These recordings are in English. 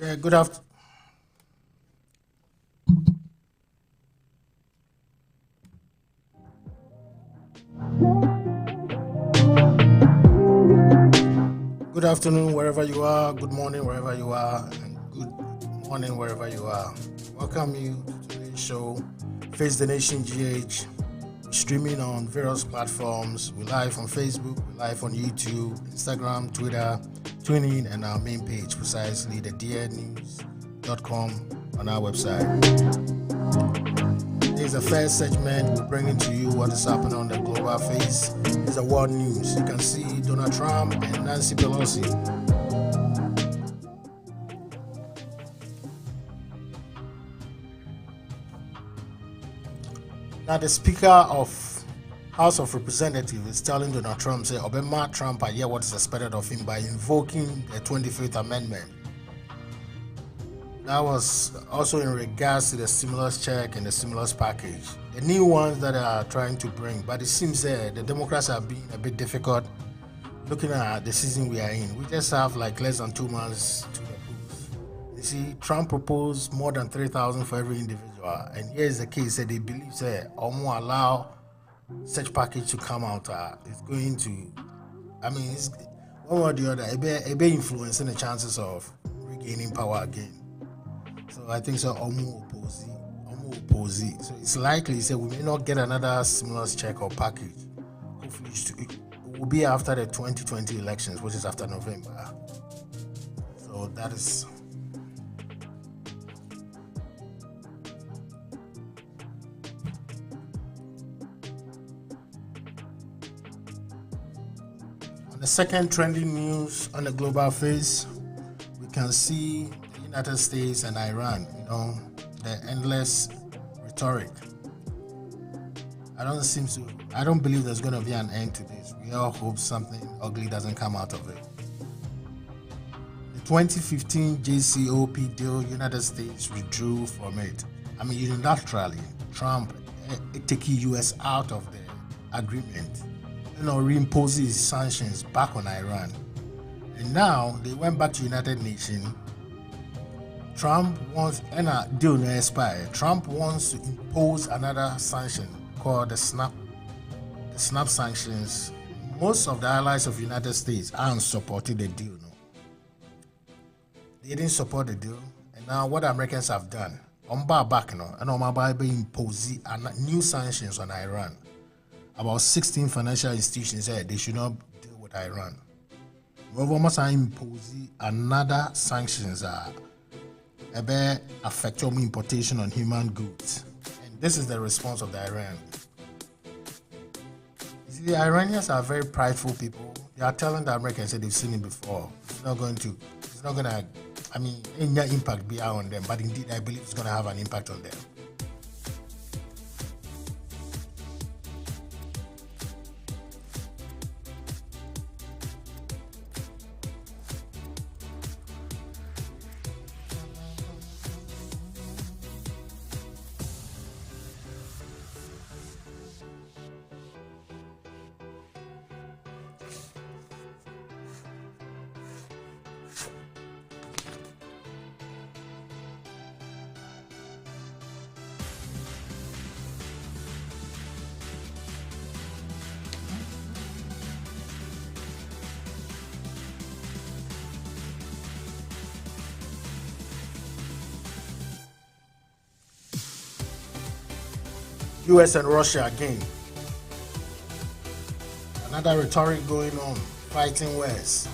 Yeah, good afternoon. Good afternoon, wherever you are. Good morning, wherever you are, and good morning, wherever you are. Welcome you to today's show, Face the Nation GH. Streaming on various platforms. We're live on Facebook, we're live on YouTube, Instagram, Twitter, TuneIn, and our main page, precisely the dnews.com on our website. This is the first segment. We're bringing to you what is happening on the global face. It's the world news. You can see Donald Trump and Nancy Pelosi. Now, the Speaker of House of Representatives is telling Donald Trump, say, Obama Trump, I hear what is expected of him by invoking the 25th Amendment. That was also in regards to the stimulus check and the stimulus package. The new ones that are trying to bring, but it seems the Democrats are being a bit difficult looking at the season we are in. We just have like less than 2 months to the polls. You see, Trump proposed more than 3,000 for every individual, and here is the case that they believe that almost allow such package to come out. It's going to, it's one way or the other, it be influencing the chances of regaining power again. So I think so. Almost oppose it. So it's likely that we may not get another stimulus check or package. Hopefully, it will be after the 2020 elections, which is after November. So that is. On the second trending news on the global face, we can see the United States and Iran, the endless rhetoric. I don't believe there's going to be an end to this. We all hope something ugly doesn't come out of it. The 2015 JCPOA deal, United States withdrew from it. Unilaterally, Trump taking US out of the agreement, reimposes sanctions back on Iran. And now they went back to United Nations. Trump wants, and a deal to expire. Trump wants to impose another sanction called the SNAP sanctions. Most of the allies of the United States aren't supporting the deal. No, they didn't support the deal, and now what the Americans have done, imposing new sanctions on Iran. About 16 financial institutions said they should not deal with Iran. Governments are imposing another sanctions affect importation on human goods. And this is the response of the Iran. You see, the Iranians are very prideful people. They are telling the Americans that they've seen it before. It's not gonna any impact be out on them, but indeed I believe it's gonna have an impact on them. US and Russia again. Another rhetoric going on, fighting West.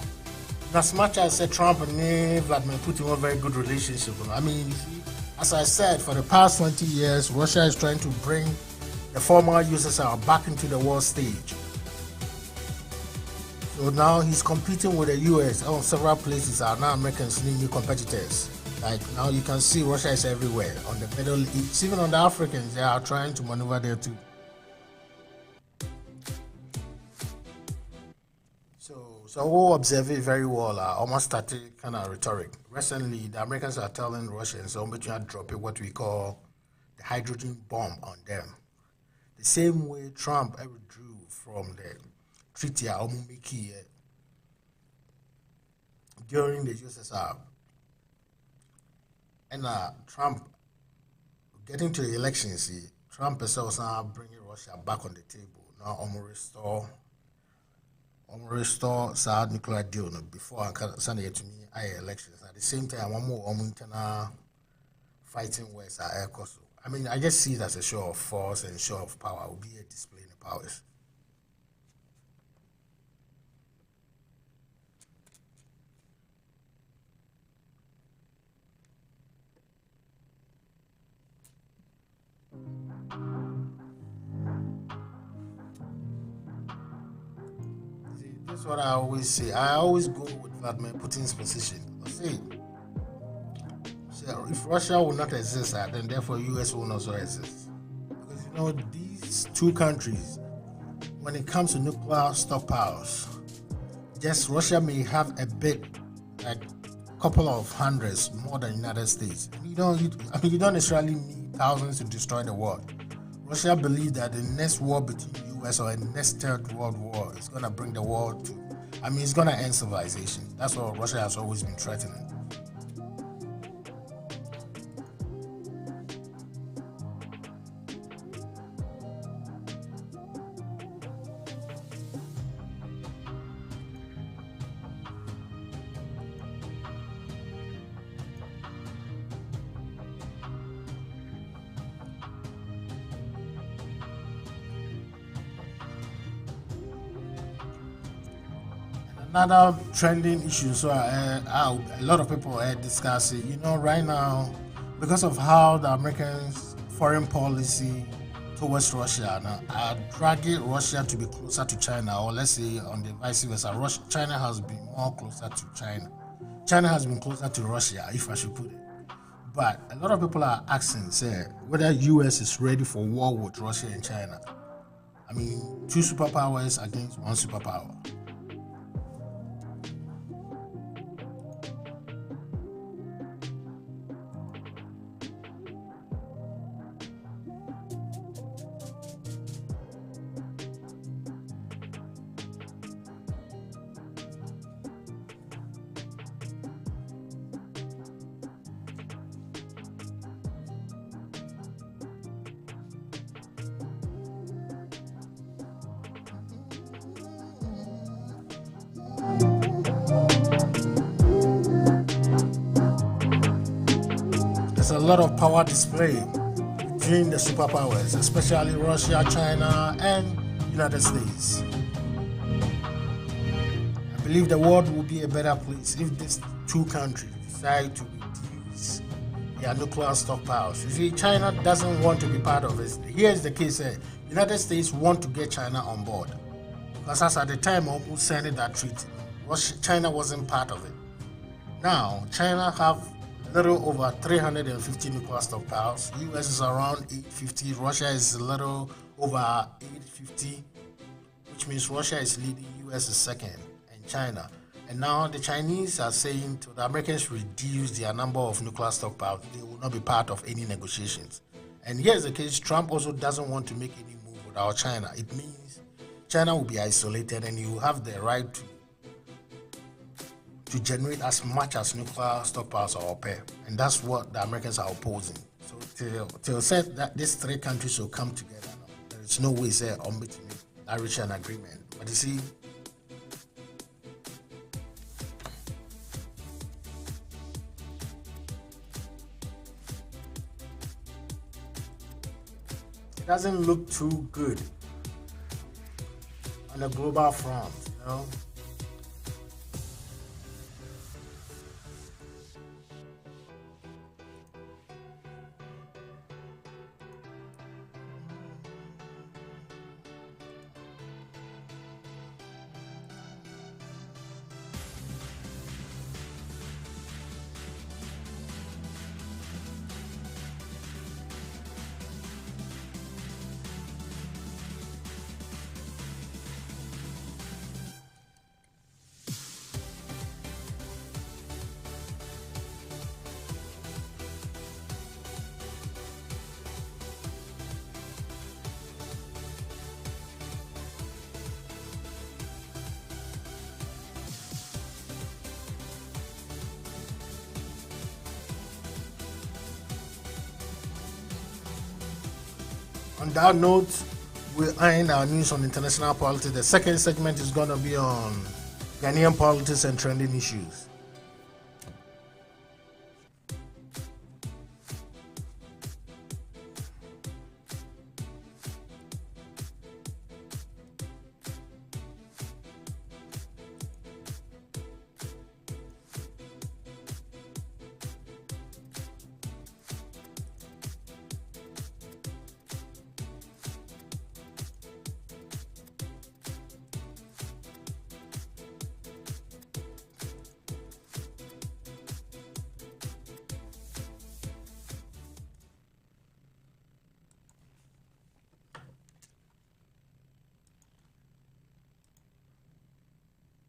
As much as Trump and Vladimir Putin have a very good relationship. You see, as I said, for the past 20 years, Russia is trying to bring the former USSR back into the world stage. So now he's competing with the US. Several places are now Americans need new competitors. Like now you can see Russia is everywhere. On the Middle East, even on the Africans, they are trying to maneuver there too. So we'll observe it very well, almost static kind of rhetoric. Recently, the Americans are telling Russians, to drop what we call the hydrogen bomb on them. The same way Trump withdrew from the treaty during the USSR. And Trump getting to the elections, see, Trump is also now bringing Russia back on the table. Now, restore Saad nuclear deal no, before I can send it to me. Elections at the same time. One more internal fighting wars are air cost. I mean, I just see it as a show of force and show of power. Will be a display in the powers. See, this is what I always say. I always go with Vladimir Putin's position. I say, if Russia will not exist, then therefore US will also exist. Because you know these two countries, when it comes to nuclear stockpiles, just Russia may have a bit, like a couple of hundreds more than United States. I mean, you don't necessarily need thousands to destroy the world. Russia believes that the next war between US or the next third world war is gonna bring the world to. I mean, it's gonna end civilization. That's what Russia has always been threatening. Another trending issue, so a lot of people are discussing, right now, because of how the Americans' foreign policy towards Russia now are dragging Russia to be closer to China, or let's say on the vice versa, China has been more closer to China. China has been closer to Russia, if I should put it. But a lot of people are asking, say, whether US is ready for war with Russia and China. I mean, two superpowers against one superpower. There's a lot of power display between the superpowers, especially Russia, China, and United States. I believe the world will be a better place if these two countries decide to reduce their nuclear stockpiles. You see, China doesn't want to be part of it. Here's the case: United States want to get China on board because as at the time of who signed that treaty, China wasn't part of it. Now, China have little over 350 nuclear stockpiles. US is around 850. Russia is a little over 850, which means Russia is leading, US is second, and China. And now the Chinese are saying to the Americans reduce their number of nuclear stockpiles. They will not be part of any negotiations. And here's the case: Trump also doesn't want to make any move without China. It means China will be isolated, and you have the right to generate as much as nuclear stockpiles are pair. And that's what the Americans are opposing. So till said that these three countries will come together, no, there is no way say on to reach an agreement. But you see, it doesn't look too good on the global front. On that note, we'll end our news on international politics. The second segment is going to be on Ghanaian politics and trending issues.